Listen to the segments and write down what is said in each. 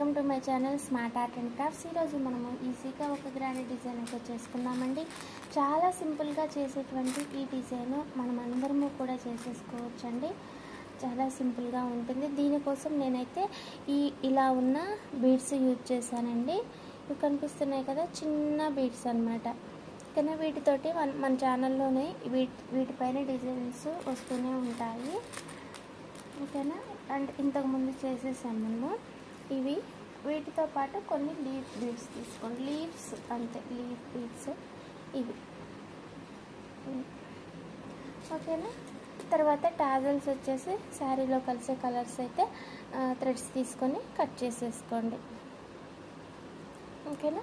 Welcome to my channel smart art and crafts. ఈరోజు మనము ఈజీగా ఒక గ్రాండ్ డిజైన్ అయితే చేసుకుందామండి. చాలా సింపుల్గా చేసేటువంటి ఈ డిజైన్ మనం అందరము కూడా చేసేసుకోవచ్చండి. చాలా సింపుల్గా ఉంటుంది. దీనికోసం నేనైతే ఇలా ఉన్న బీడ్స్ యూజ్ చేశానండి. ఇవి కనిపిస్తున్నాయి కదా, చిన్న బీడ్స్ అన్నమాట. కానీ వీటితోటి మన ఛానల్లోనే వీటిపైన డిజైన్స్ వస్తూనే ఉంటాయి. ఓకేనా. అండ్ ఇంతకుముందు చేసేసాము మనము ఇవి. వీటితో పాటు కొన్ని లీఫ్ బీడ్స్ తీసుకోండి. లీవ్స్ అంతే, లీఫ్ బీడ్స్ ఇవి. ఓకేనా. తర్వాత టాజల్స్ వచ్చేసి శారీలో కలిసే కలర్స్ అయితే థ్రెడ్స్ తీసుకొని కట్ చేసేసుకోండి. ఓకేనా,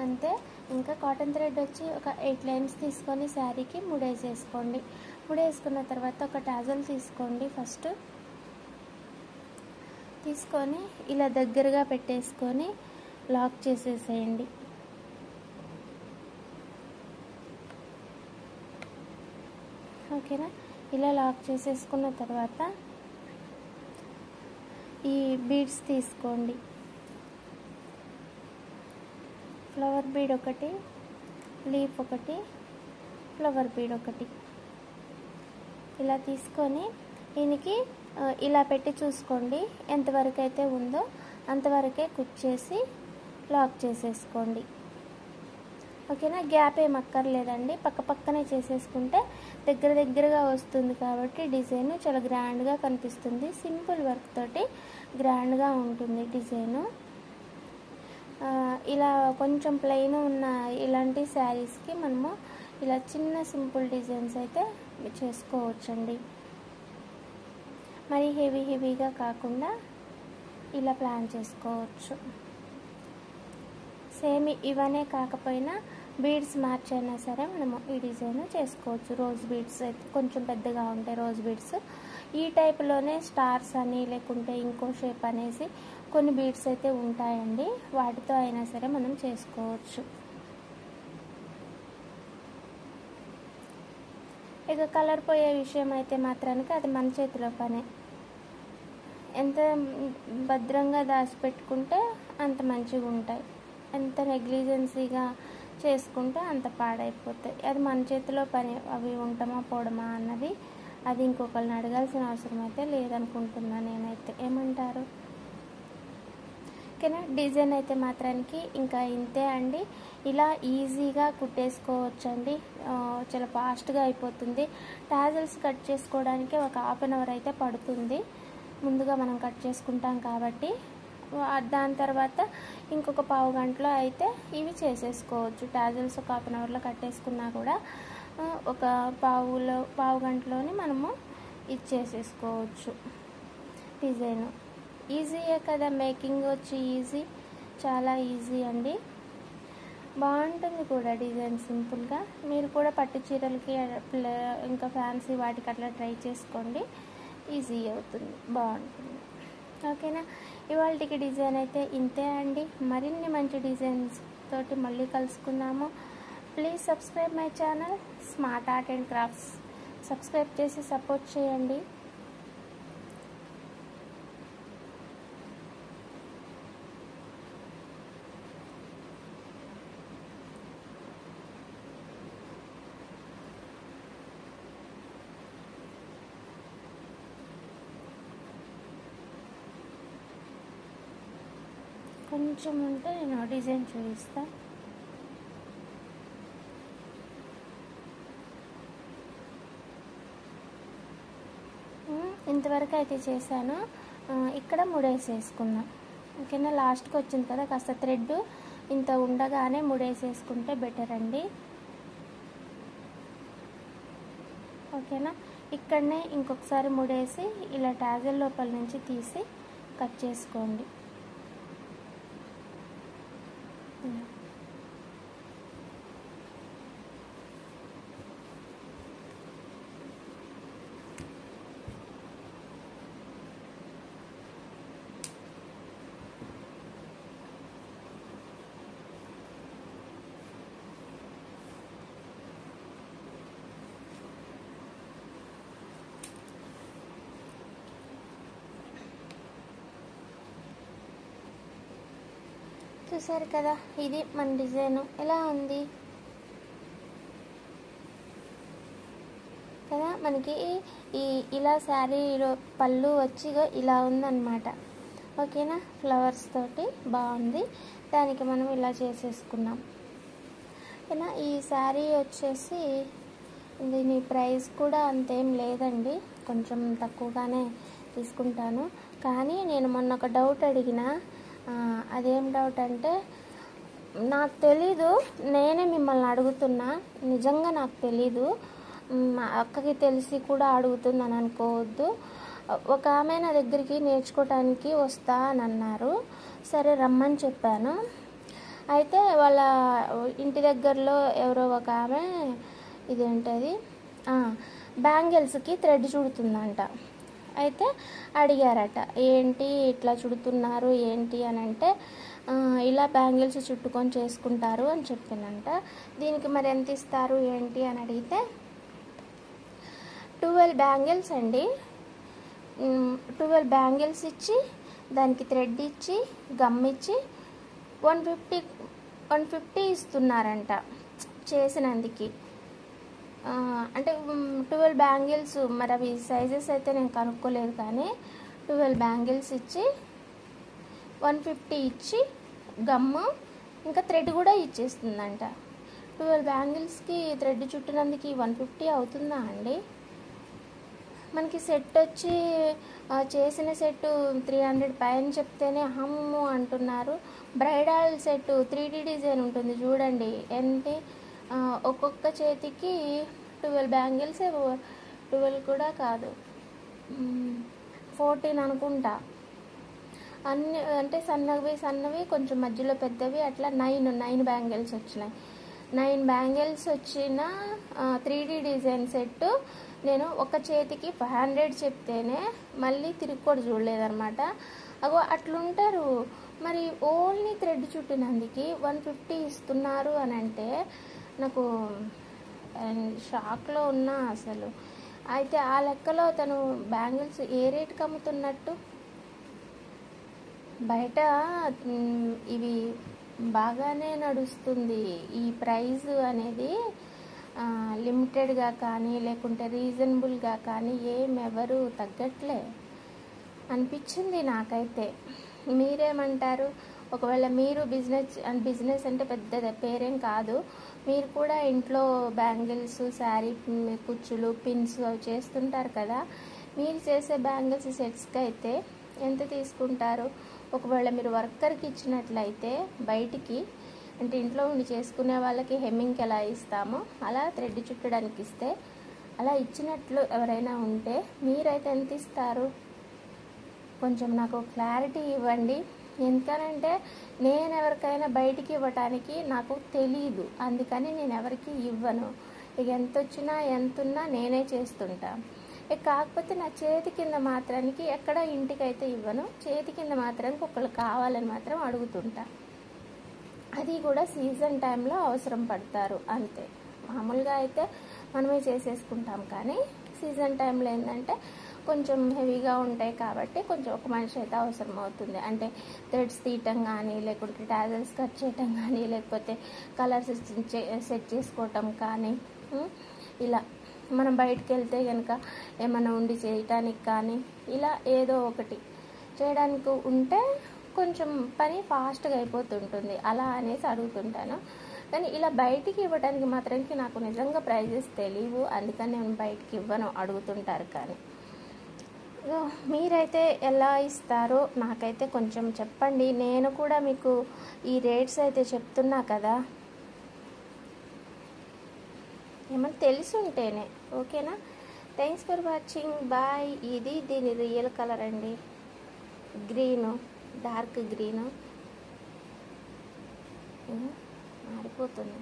అంతే. ఇంకా కాటన్ థ్రెడ్ వచ్చి ఒక 8 లైన్స్ తీసుకొని శారీకి ముడేసేసుకోండి. ముడేసుకున్న తర్వాత ఒక టాజల్ తీసుకోండి. ఫస్ట్ తీసుకొని ఇలా దగ్గరగా పెట్టేసుకొని లాక్ చేసేసేయండి. ఓకేనా. ఇలా లాక్ చేసేసుకున్న తర్వాత ఈ బీడ్స్ తీసుకోండి. ఫ్లవర్ బీడ్ ఒకటి, లీఫ్ ఒకటి, ఫ్లవర్ బీడ్ ఒకటి, ఇలా తీసుకొని దీనికి ఇలా పెట్టి చూసుకోండి. ఎంతవరకు అయితే ఉందో అంతవరకే కుచ్చేసి లాక్ చేసేసుకోండి. ఓకేనా. గ్యాప్ ఏం అక్కర్లేదండి, పక్కనే చేసేసుకుంటే దగ్గరగా వస్తుంది కాబట్టి డిజైన్ చాలా గ్రాండ్గా కనిపిస్తుంది. సింపుల్ వర్క్ తోటి గ్రాండ్గా ఉంటుంది డిజైను. ఇలా కొంచెం ప్లెయిన్ ఉన్న ఇలాంటి శారీస్కి మనము ఇలా చిన్న సింపుల్ డిజైన్స్ అయితే చేసుకోవచ్చండి. మరి హెవీగా కాకుండా ఇలా ప్లాన్ చేసుకోవచ్చు. సేమ్ ఇవనే కాకపోయినా బీడ్స్ మ్యాచ్ అయినా సరే మనము ఈ డిజైన్ చేసుకోవచ్చు. రోజ్ బీడ్స్ అయితే కొంచెం పెద్దగా ఉంటాయి. రోజ్ బీడ్స్ ఈ టైప్లోనే స్టార్స్ అని లేకుంటే ఇంకో షేప్ అనేసి కొన్ని బీడ్స్ అయితే ఉంటాయండి. వాటితో అయినా సరే మనం చేసుకోవచ్చు. ఇక కలర్ పోయే విషయం అయితే మాత్రానికి అది మన చేతిలో పనే. ఎంత భద్రంగా దాచిపెట్టుకుంటే అంత మంచిగా ఉంటాయి, ఎంత నెగ్లిజెన్సీగా చేసుకుంటే అంత పాడైపోతాయి. అది మన చేతిలో పని. అవి ఉంటామా పోవడమా అన్నది అది ఇంకొకరిని అడగాల్సిన అవసరం అయితే లేదనుకుంటున్నాను నేనైతే. ఏమంటారు? ఓకేనా. డిజైన్ అయితే మాత్రానికి ఇంకా ఇంతే అండి. ఇలా ఈజీగా కుట్టేసుకోవచ్చండి. చాలా ఫాస్ట్గా అయిపోతుంది. టాజల్స్ కట్ చేసుకోవడానికి ఒక హాఫ్ అన్ అవర్ అయితే పడుతుంది. ముందుగా మనం కట్ చేసుకుంటాం కాబట్టి దాని తర్వాత ఇంకొక పావు గంటలో అయితే ఇవి చేసేసుకోవచ్చు. టాజల్స్ ఒక హాఫ్ అన్ అవర్లో కట్టేసుకున్నా కూడా ఒక పావు గంటలోనే మనము ఇది చేసేసుకోవచ్చు. డిజైన్ ఈజీయే కదా, మేకింగ్ వచ్చి ఈజీ, చాలా ఈజీ అండి. బాగుంటుంది కూడా డిజైన్ సింపుల్గా. మీరు కూడా పట్టు చీరలకి ఇంకా ఫ్యాన్సీ వాటికి అట్లా ట్రై చేసుకోండి. ఈజీ అవుతుంది, బాగుంటుంది. ఓకేనా. ఇవాళకి డిజైన్ అయితే ఇంతే అండి. మరిన్ని మంచి డిజైన్స్ తోటి మళ్ళీ కలుసుకుందాము. Please subscribe my channel smart art and crafts. Subscribe చేసి సపోర్ట్ చేయండి. కొంచెం ఉంటే నేను డిజైన్ చూపిస్తాను. ఇంతవరకు అయితే చేశాను. ఇక్కడ ముడేసేసుకున్నాం. ఓకేనా. లాస్ట్కి వచ్చింది కదా, కాస్త థ్రెడ్ ఇంత ఉండగానే ముడేసేసుకుంటే బెటర్ అండి. ఓకేనా. ఇక్కడనే ఇంకొకసారి ముడేసి ఇలా టాజల్ లోపల నుంచి తీసి కట్ చేసుకోండి. చూసారు కదా, ఇది మన డిజైన్ ఎలా ఉంది కదా. మనకి ఇలా శారీలో పళ్ళు వచ్చి ఇలా ఉందన్నమాట. ఓకేనా, ఫ్లవర్స్ తోటి బాగుంది. దానికి మనం ఇలా చేసేసుకున్నాం. ఓకేనా, ఈ శారీ వచ్చేసి దీని ప్రైస్ కూడా అంతేం లేదండి, కొంచెం తక్కువగానే తీసుకుంటాను. కానీ నేను మొన్న ఒక డౌట్ అడిగిన, అదేం డౌట్ అంటే నాకు తెలీదు, నేనే మిమ్మల్ని అడుగుతున్నా, నిజంగా నాకు తెలీదు, మా అక్కకి తెలిసి కూడా అడుగుతుందని అనుకోవద్దు. ఒక ఆమె నా దగ్గరికి నేర్చుకోవటానికి వస్తా అని అన్నారు. సరే రమ్మని చెప్పాను. అయితే వాళ్ళ ఇంటి దగ్గరలో ఎవరో ఒక ఆమె ఇదేంటది బ్యాంగిల్స్కి థ్రెడ్ చుడుతుందంట. అయితే అడిగారట, ఏంటి ఇట్లా చుడుతున్నారు ఏంటి అని అంటే, ఇలా బ్యాంగిల్స్ చుట్టుకొని చేసుకుంటారు అని చెప్పినంట. దీనికి మరి ఎంత ఇస్తారు ఏంటి అని అడిగితే 12 బ్యాంగిల్స్ అండి. 12 బ్యాంగిల్స్ ఇచ్చి దానికి థ్రెడ్ ఇచ్చి గమ్ ఇచ్చి 150 ఇస్తున్నారంట చేసినందుకు. అంటే 12 బ్యాంగిల్స్, మరి అవి సైజెస్ అయితే నేను కనుక్కోలేదు, కానీ 12 బ్యాంగిల్స్ ఇచ్చి 150 ఇచ్చి గమ్ము ఇంకా థ్రెడ్ కూడా ఇచ్చేస్తుందంట. 12 బ్యాంగిల్స్కి థ్రెడ్ చుట్టినందుకు 150 అవుతుందా అండి? మనకి సెట్ వచ్చి చేసిన సెట్ 300 పైన చెప్తేనే హమ్ము అంటున్నారు. బ్రైడల్ సెట్ 3D డిజైన్ ఉంటుంది చూడండి, ఏంటి ఒక్కొక్క చేతికి 12 బ్యాంగిల్స్, 12 కూడా కాదు 14 అనుకుంటా. అన్ని అంటే సన్నవి కొంచెం మధ్యలో పెద్దవి అట్లా 9 బ్యాంగిల్స్ వచ్చినాయి. 9 బ్యాంగిల్స్ వచ్చిన 3D డిజైన్ సెట్ నేను ఒక చేతికి 500 చెప్తేనే మళ్ళీ తిరిగి కూడా చూడలేదన్నమాట. అగో అట్లుంటారు. మరి ఓన్లీ థ్రెడ్ చుట్టినందుకు 150 ఇస్తున్నారు అని అంటే నాకు షాక్లో ఉన్నా అసలు. అయితే ఆ లెక్కలో తను బ్యాంగిల్స్ ఏ రేటుకి అమ్ముతున్నట్టు? బయట ఇవి బాగానే నడుస్తుంది. ఈ ప్రైస్ అనేది లిమిటెడ్గా కానీ లేకుంటే రీజనబుల్గా కానీ ఎవరు తగ్గట్లే అనిపించింది నాకైతే. మీరేమంటారు? ఒకవేళ మీరు బిజినెస్ అంటే పెద్ద పేరేం కాదు, మీరు కూడా ఇంట్లో బ్యాంగిల్స్, శారీ కుచ్చులు, పిన్స్ అవి చేస్తుంటారు కదా. మీరు చేసే బ్యాంగిల్స్ సెట్స్కి అయితే ఎంత తీసుకుంటారు? ఒకవేళ మీరు వర్కర్కి ఇచ్చినట్లయితే బయటికి, అంటే ఇంట్లో ఉండి చేసుకునే వాళ్ళకి హెమ్మింగ్కి ఎలా ఇస్తామో అలా థ్రెడ్ చుట్టడానికి ఇస్తే, అలా ఇచ్చినట్లు ఎవరైనా ఉంటే మీరైతే ఎంత ఇస్తారు? కొంచెం నాకు క్లారిటీ ఇవ్వండి. ఎందుకనంటే నేను ఎవరికైనా బయటికి ఇవ్వటానికి నాకు తెలీదు, అందుకని నేను ఎవరికి ఇవ్వను. ఇక ఎంత వచ్చినా ఎంతున్నా నేనే చేస్తుంటా. కాకపోతే నా చేతి కింద మాత్రానికి ఎక్కడ ఇంటికైతే ఇవ్వను, చేతి కింద మాత్రానికి ఒకళ్ళు కావాలని మాత్రం అడుగుతుంటా. అది కూడా సీజన్ టైంలో అవసరం పడతారు అంతే. మామూలుగా అయితే మనమే చేసేసుకుంటాం, కానీ సీజన్ టైంలో ఏంటంటే కొంచెం హెవీగా ఉంటాయి కాబట్టి కొంచెం ఒక మనిషి అయితే అవసరం అవుతుంది. అంటే థ్రెడ్స్ తీయటం కానీ, లేకుంటే టాజల్స్ కట్ చేయటం కానీ, లేకపోతే కలర్స్ సెట్ చేసుకోవటం కానీ, ఇలా మనం బయటకు వెళ్తే కనుక ఏమైనా ఉండి చేయటానికి కానీ, ఇలా ఏదో ఒకటి చేయడానికి ఉంటే కొంచెం పని ఫాస్ట్గా అయిపోతుంటుంది. అలా అనేసి అడుగుతుంటాను. కానీ ఇలా బయటికి ఇవ్వడానికి మాత్రానికి నాకు నిజంగా ప్రైజెస్ తెలియవు, అందుకని నేను బయటికి ఇవ్వను, అడుగుతుంటారు. కానీ మీరైతే ఎలా ఇస్తారో నాకైతే కొంచెం చెప్పండి. నేను కూడా మీకు ఈ రేట్స్ అయితే చెప్తున్నా కదా, ఏమన్నా తెలిసి ఉంటేనే. ఓకేనా, థ్యాంక్స్ ఫర్ వాచింగ్, బాయ్. ఇది దీని రియల్ కలర్ అండి, గ్రీను, డార్క్ గ్రీను మారిపోతుంది.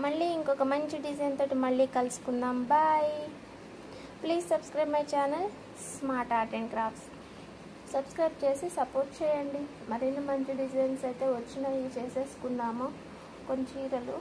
మళ్ళీ ఇంకొక మంచి డిజైన్ తోటి మళ్ళీ కలుసుకుందాం. Bye. Please subscribe my channel smart art and crafts. Subscribe చేసి సపోర్ట్ చేయండి. మరిన్ని మంచి డిజైన్స్ అయితే వచ్చినవి చేసేసుకుందాము. కొన్ని చీరలు